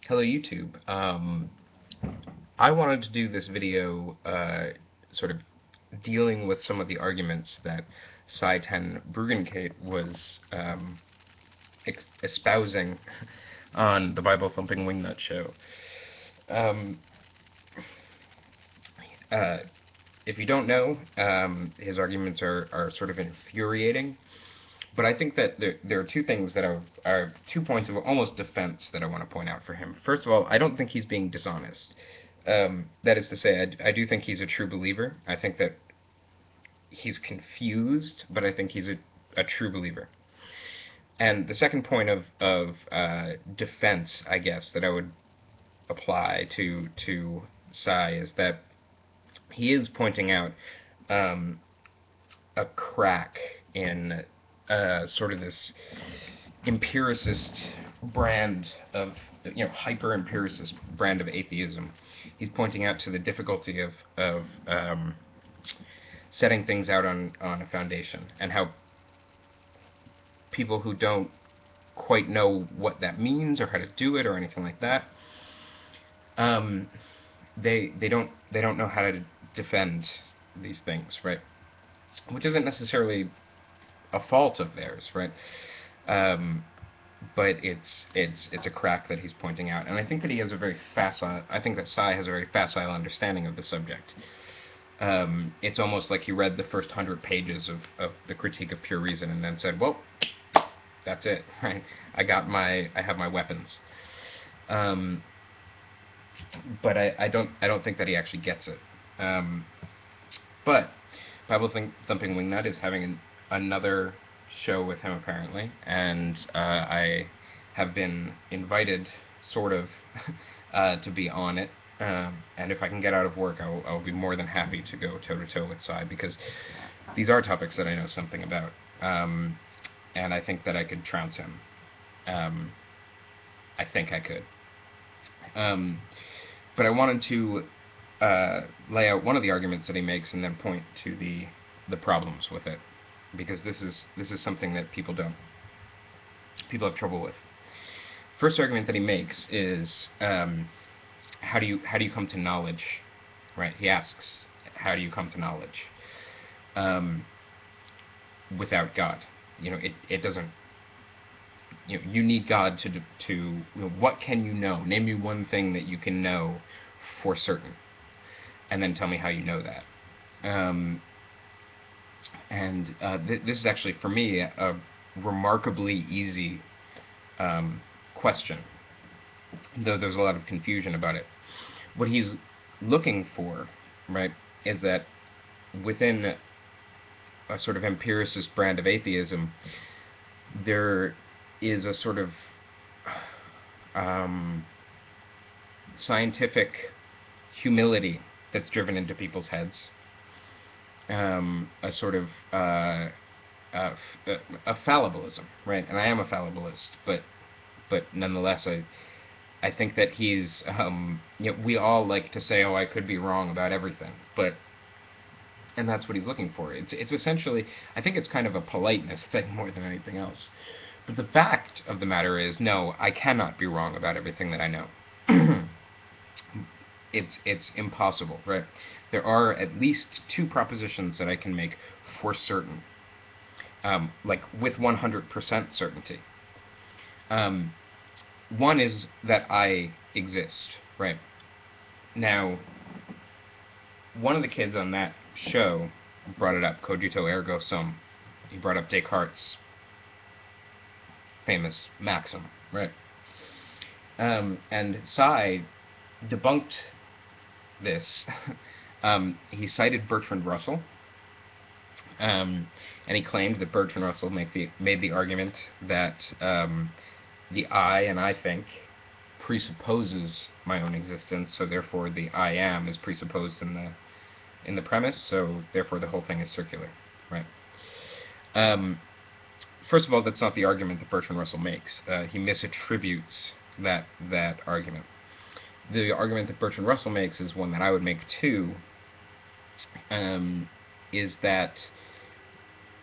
Hello YouTube. I wanted to do this video sort of dealing with some of the arguments that Sye Ten Bruggencate was espousing on the Bible Thumping Wingnut show. Um, uh, if you don't know, his arguments are sort of infuriating. But I think that there are two things that are 2 points of almost defense that I want to point out for him. First of all, I don't think he's being dishonest. That is to say, I do think he's a true believer. I think that he's confused, but I think he's a true believer. And the second point of defense, I guess, that I would apply to Sye is that he is pointing out a crack in sort of this empiricist brand of, hyper-empiricist brand of atheism. He's pointing out to the difficulty of setting things out on a foundation, and how people who don't quite know what that means or how to do it or anything like that, they don't know how to defend these things, right? Which isn't necessarily a fault of theirs, right? But it's a crack that he's pointing out, and I think that he has a very facile. I think that Sye has a very facile understanding of the subject. It's almost like he read the first 100 pages of the Critique of Pure Reason and then said, "Well, that's it, right? I have my weapons." But I don't think that he actually gets it. But Bible Thumping Wingnut is having another show with him apparently, and I have been invited, sort of, to be on it. And if I can get out of work, I'll be more than happy to go toe-to-toe with Sye, because these are topics that I know something about, and I think that I could trounce him. I think I could. But I wanted to lay out one of the arguments that he makes and then point to the problems with it, because this is something that people have trouble with. First argument that he makes is how do you come to knowledge, right? He asks, how do you come to knowledge without God? It doesn't. You need God to what can you know? Name me one thing that you can know for certain, and then tell me how you know that. This is actually, for me, a remarkably easy question, though there's a lot of confusion about it. What he's looking for, right, is that within a sort of empiricist brand of atheism, there is a sort of scientific humility that's driven into people's heads, a sort of a fallibilism, right? And I am a fallibilist, but nonetheless, I think that he's, we all like to say, oh, I could be wrong about everything, and that's what he's looking for. It's essentially, I think it's kind of a politeness thing more than anything else. But the fact of the matter is, no, I cannot be wrong about everything that I know. It's impossible, right? There are at least two propositions that I can make for certain, like with 100% certainty. One is that I exist, right? Now, one of the kids on that show brought it up, cogito ergo sum. He brought up Descartes' famous maxim, right? And Sye debunked this. He cited Bertrand Russell, and he claimed that Bertrand Russell made the argument that the I, and I think, presupposes my own existence, so therefore the I am is presupposed in the premise, so therefore the whole thing is circular, right? First of all, that's not the argument that Bertrand Russell makes. He misattributes that argument. The argument that Bertrand Russell makes is one that I would make too, is that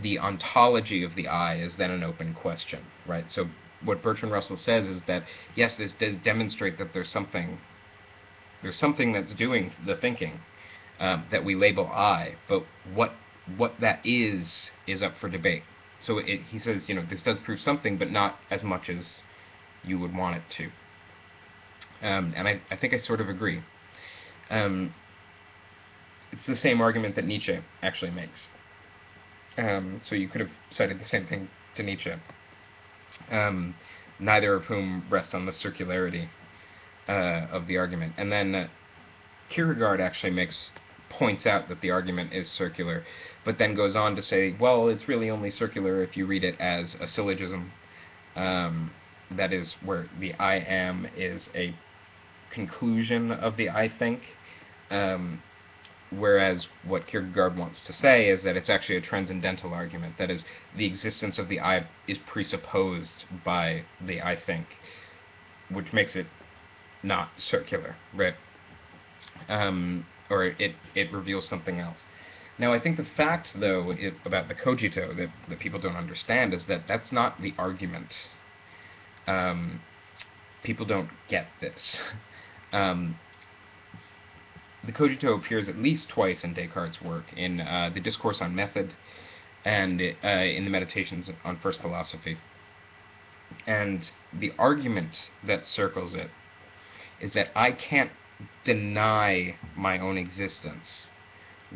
the ontology of the I is then an open question, right? So what Bertrand Russell says is that, yes, this does demonstrate that there's something that's doing the thinking, that we label I, but what that is up for debate. So he says, this does prove something, but not as much as you would want it to. And I think I sort of agree. It's the same argument that Nietzsche actually makes. So you could have cited the same thing to Nietzsche. Neither of whom rest on the circularity of the argument. And then Kierkegaard actually points out that the argument is circular, but then goes on to say, well, it's really only circular if you read it as a syllogism. That is, where the I am is a conclusion of the I think, whereas what Kierkegaard wants to say is that it's actually a transcendental argument. That is, the existence of the I is presupposed by the I think, which makes it not circular, right? Or it reveals something else. Now, I think the fact, though, about the cogito that people don't understand is that that's not the argument. People don't get this. The cogito appears at least twice in Descartes' work, in the Discourse on Method and in the Meditations on First Philosophy. And the argument that circles it is that I can't deny my own existence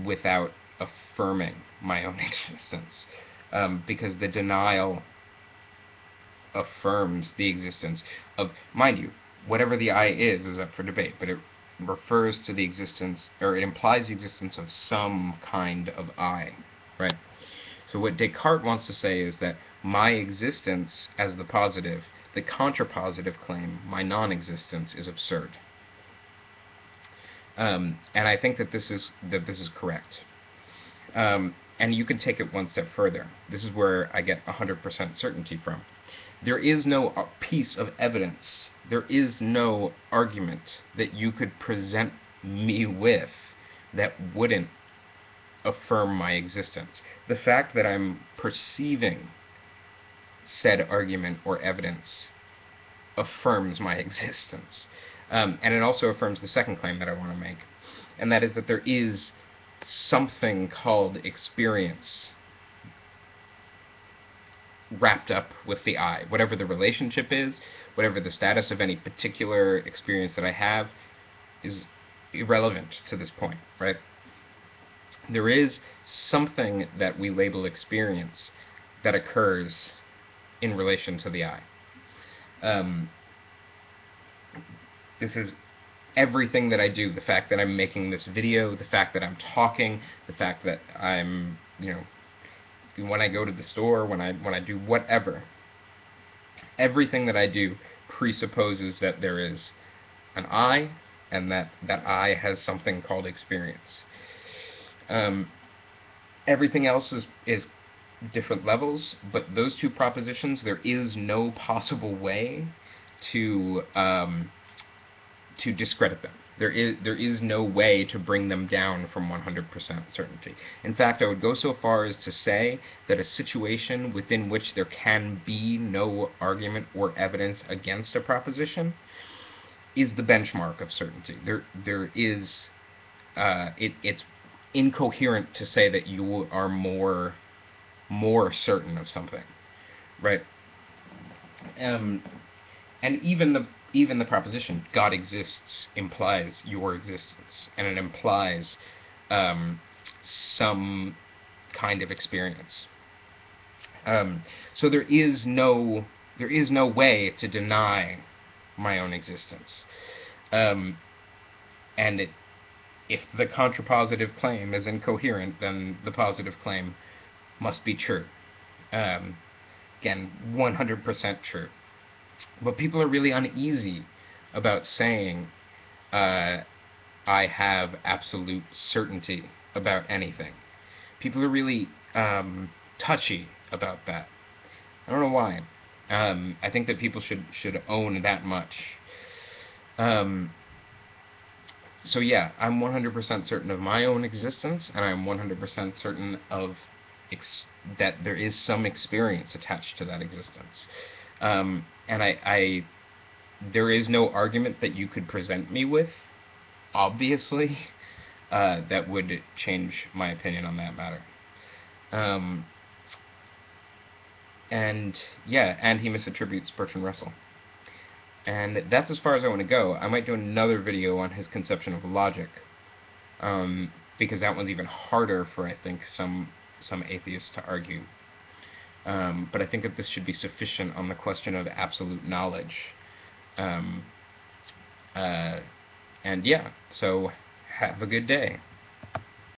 without affirming my own existence, because the denial affirms the existence of, mind you, whatever the I is up for debate, but it refers to the existence, or it implies the existence of some kind of I, right? So what Descartes wants to say is that my existence as the positive, the contrapositive claim, my non-existence, is absurd. And I think that this is correct. And you can take it one step further. This is where I get 100% certainty from. There is no piece of evidence, there is no argument that you could present me with that wouldn't affirm my existence. The fact that I'm perceiving said argument or evidence affirms my existence. And it also affirms the second claim that I want to make, and that is that there is something called experience wrapped up with the I. Whatever the relationship is, whatever the status of any particular experience that I have, is irrelevant to this point, right? There is something that we label experience that occurs in relation to the I. This is everything that I do, the fact that I'm making this video, the fact that I'm talking, the fact that I'm, when I go to the store, when I do whatever, everything that I do presupposes that there is an I, and that I has something called experience. Everything else is different levels, but those two propositions, there is no possible way to discredit them. There is no way to bring them down from 100% certainty. In fact, I would go so far as to say that a situation within which there can be no argument or evidence against a proposition is the benchmark of certainty. It's incoherent to say that you are more certain of something, right? And even the proposition "God exists" implies your existence, and it implies some kind of experience. So there is no way to deny my own existence. And if the contrapositive claim is incoherent, then the positive claim must be true. Again, 100% true. But people are really uneasy about saying, I have absolute certainty about anything. People are really touchy about that. I don't know why. I think that people should own that much. So yeah, I'm 100% certain of my own existence, and I'm 100% certain of that there is some experience attached to that existence. And there is no argument that you could present me with, obviously, that would change my opinion on that matter. Um, and yeah, and he misattributes Bertrand Russell. And that's as far as I want to go. I might do another video on his conception of logic, because that one's even harder for, I think, some atheists to argue. But I think that this should be sufficient on the question of absolute knowledge. And yeah, so have a good day.